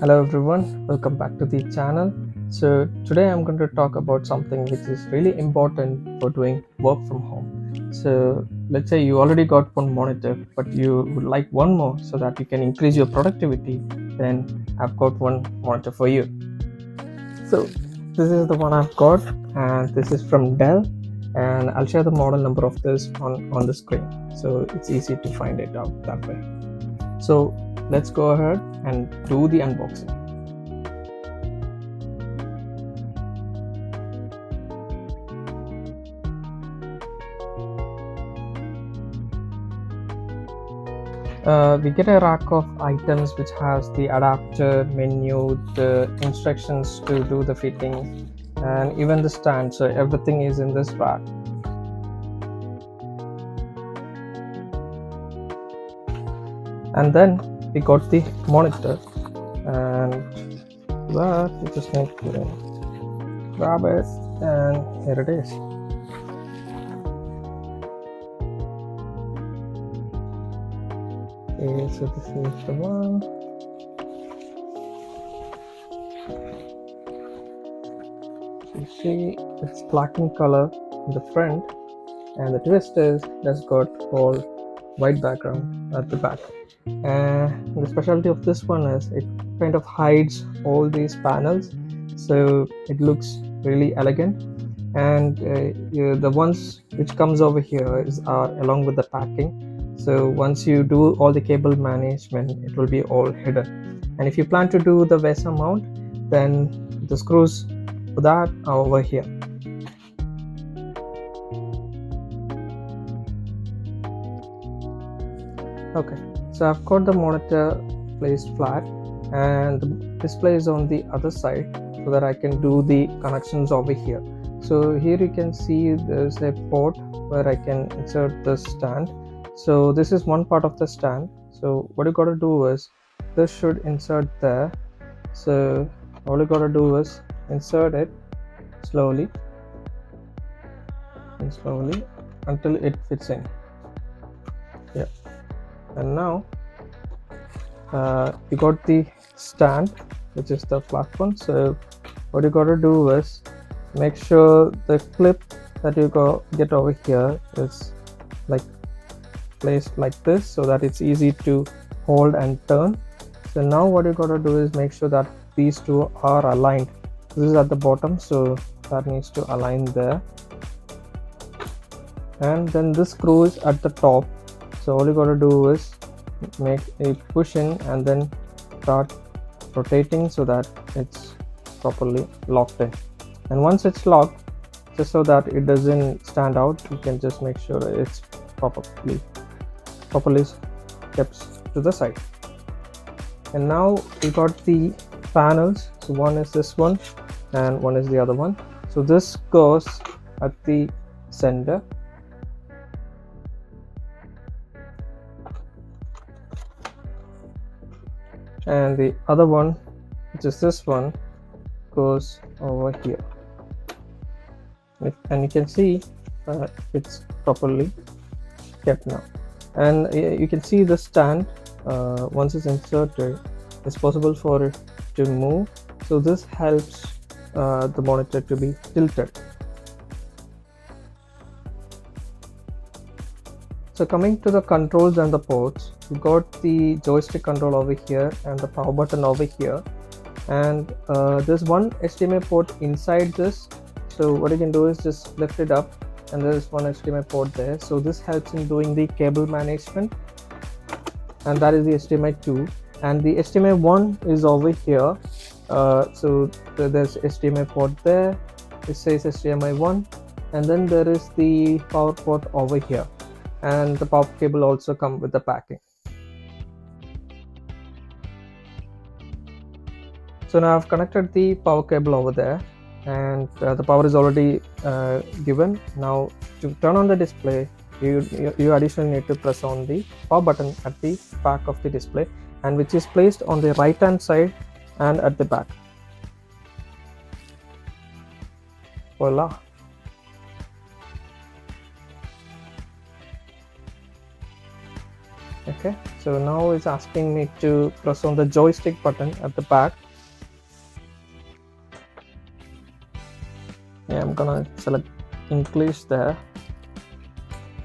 Hello everyone, welcome back to the channel. So today I'm going to talk about something which is really important for doing work from home. So let's say you already got one monitor, but you would like one more so that you can increase your productivity. Then I've got one monitor for you. So this is the one I've got, and this is from Dell, and I'll share the model number of this on the screen, so it's easy to find it out that way. So let's go ahead and do the unboxing. We get a rack of items which has the adapter, menu, the instructions to do the fitting, and even the stand. So everything is in this rack. And then we got the monitor, and that we just need to grab it, and here it is. Okay, so this is the one. You see it's black in color in the front, and the twist is that's got all white background at the back. And the specialty of this one is it kind of hides all these panels, so it looks really elegant. And the ones which comes over here are along with the packing, so once you do all the cable management, it will be all hidden. And if you plan to do the VESA mount, then the screws for that are over here. Okay, so I've got the monitor placed flat, and the display is on the other side so that I can do the connections over here. So here you can see there's a port where I can insert the stand. So this is one part of the stand. So what you got to do is this should insert there. So all you got to do is insert it slowly and slowly until it fits in. Yeah, and now you got the stand, which is the flat one. So what you got to do is make sure the clip that you get over here is like placed like this so that it's easy to hold and turn. So now what you got to do is make sure that these two are aligned. This is at the bottom, so that needs to align there. And then this screw is at the top, so all you got to do is make a push in and then start rotating so that it's properly locked in. And once it's locked, just so that it doesn't stand out, you can just make sure it's properly kept to the side. And now we got the panels. So one is this one and one is the other one. So this goes at the center, and the other one, which is this one, goes over here. And you can see it's properly kept now. And you can see the stand, once it's inserted, it's possible for it to move. So this helps the monitor to be tilted. So coming to the controls and the ports, we got the joystick control over here and the power button over here, and there's one HDMI port inside this. So what you can do is just lift it up, and there's one HDMI port there. So this helps in doing the cable management, and that is the HDMI 2. And the HDMI 1 is over here. So there's HDMI port there. It says HDMI 1, and then there is the power port over here, and the power cable also come with the packing. So now I've connected the power cable over there, and the power is already given. Now to turn on the display, you additionally need to press on the power button at the back of the display, and which is placed on the right hand side and at the back. Voila. Okay, so now it's asking me to press on the joystick button at the back. Yeah, I'm gonna select English there,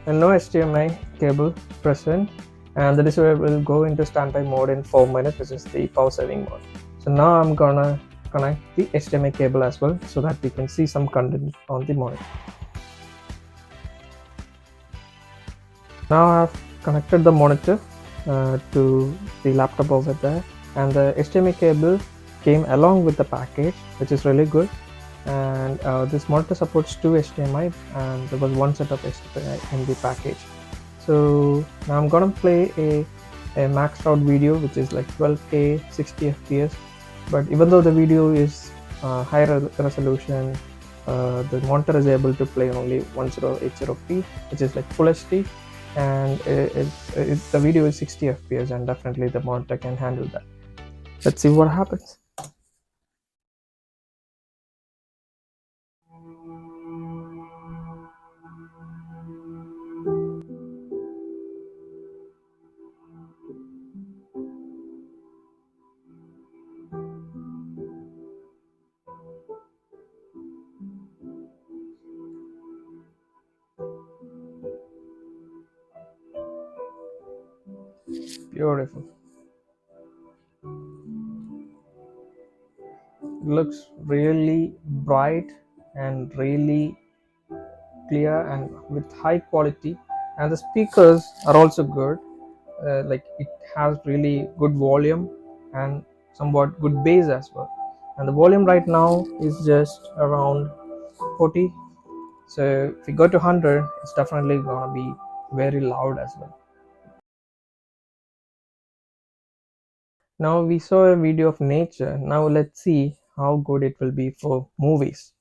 and no HDMI cable present, and the display will go into standby mode in 4 minutes, which is the power saving mode. So now I'm gonna connect the HDMI cable as well, so that we can see some content on the monitor. Now I've connected the monitor to the laptop over there, and the HDMI cable came along with the package, which is really good. And this monitor supports 2 HDMI, and there was one set of HDMI in the package. So now I'm gonna play a maxed out video, which is like 12K 60 FPS. But even though the video is high resolution, the monitor is able to play only 1080p, which is like full HD, and the video is 60 FPS, and definitely the monitor can handle that. Let's see what happens. Beautiful. It looks really bright and really clear and with high quality, and the speakers are also good. Like it has really good volume and somewhat good bass as well, and the volume right now is just around 40. So if we go to 100, it's definitely gonna be very loud as well. Now we saw a video of nature. Now let's see how good it will be for movies.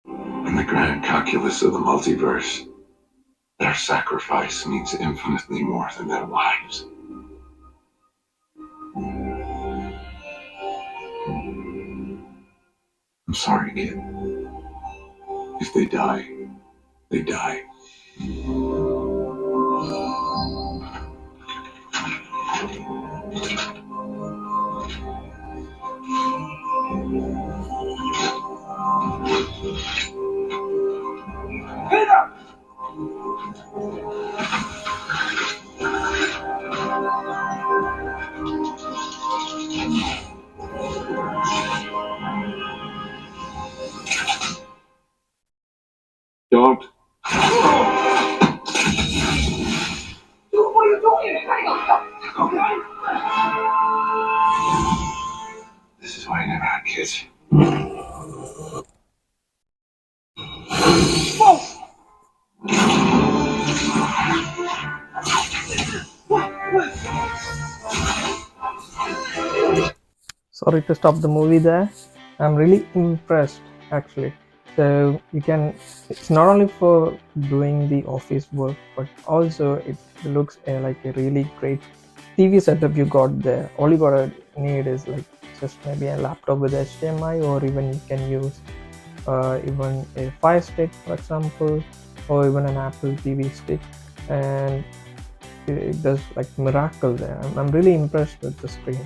In the grand calculus of the multiverse, their sacrifice means infinitely more than their lives. I'm sorry, kid. If they die, they die. Peter! Don't. What are you doing? Okay. This is why I never had kids. Whoa! Sorry to stop the movie there. I'm really impressed actually. So you can, it's not only for doing the office work, but also it looks like a really great TV setup you got there. All you gotta need is like just maybe a laptop with HDMI, or even you can use even a Fire Stick, for example, or even an Apple TV stick, and it does like miracle there. I'm really impressed with the screen.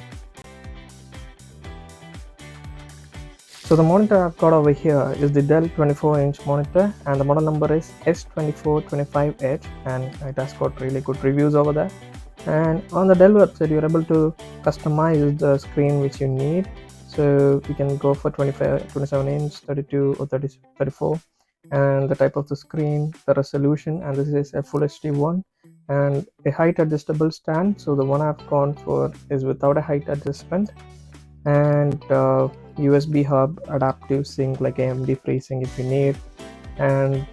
So the monitor I've got over here is the Dell 24-inch monitor, and the model number is S2425H, and it has got really good reviews over there. And on the Dell website, you're able to customize the screen which you need. So you can go for 27 inch, 32 or 34, and the type of the screen, the resolution, and this is a full HD one, and a height adjustable stand. So the one I've gone for is without a height adjustment, and USB hub, adaptive sync like AMD FreeSync if you need. And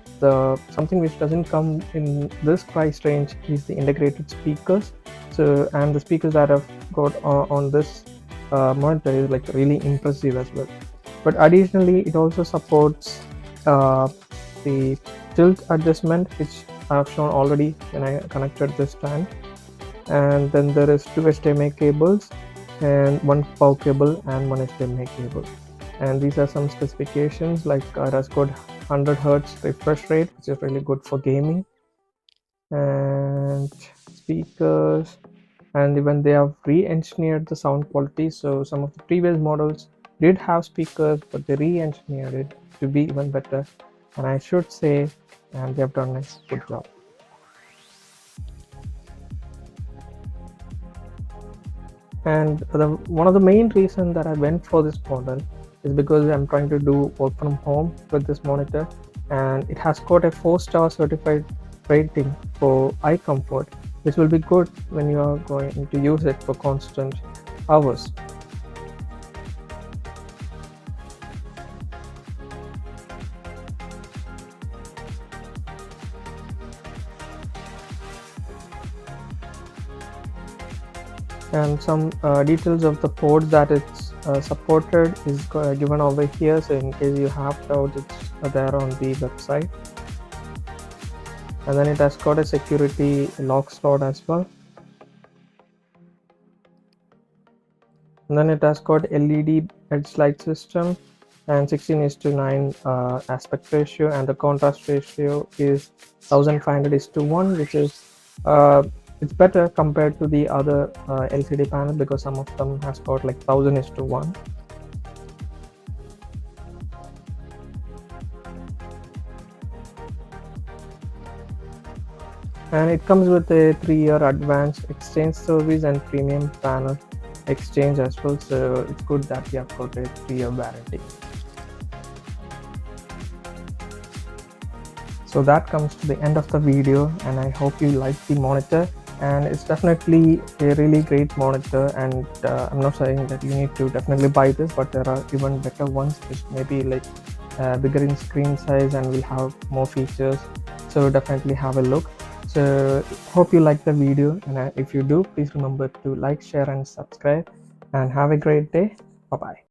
something which doesn't come in this price range is the integrated speakers. So, and the speakers that I've got on this monitor is like really impressive as well. But additionally, it also supports the tilt adjustment, which I've shown already when I connected this stand. And then there is 2 HDMI cables and 1 power cable and 1 HDMI cable. And these are some specifications, like it has got 100 hertz refresh rate, which is really good for gaming, and speakers, and even they have re-engineered the sound quality. So some of the previous models did have speakers, but they re-engineered it to be even better, and I should say, and they have done a good job. And one of the main reasons that I went for this model is because I'm trying to do work from home with this monitor, and it has got a 4-star certified rating for eye comfort, which will be good when you are going to use it for constant hours. And some details of the ports that it's supported is given over here, so in case you have doubts, it's there on the website. And then it has got a security lock slot as well, and then it has got LED edge light system and 16:9 aspect ratio, and the contrast ratio is 1500:1, which is it's better compared to the other LCD panel, because some of them has got like 1000:1. And it comes with a 3-year advanced exchange service and premium panel exchange as well, so it's good that you have got a 3-year warranty. So that comes to the end of the video, and I hope you like the monitor, and it's definitely a really great monitor. And I'm not saying that you need to definitely buy this, but there are even better ones which may be like bigger in screen size and will have more features, so definitely have a look. So hope you like the video, and if you do, please remember to like, share and subscribe, and have a great day. Bye bye.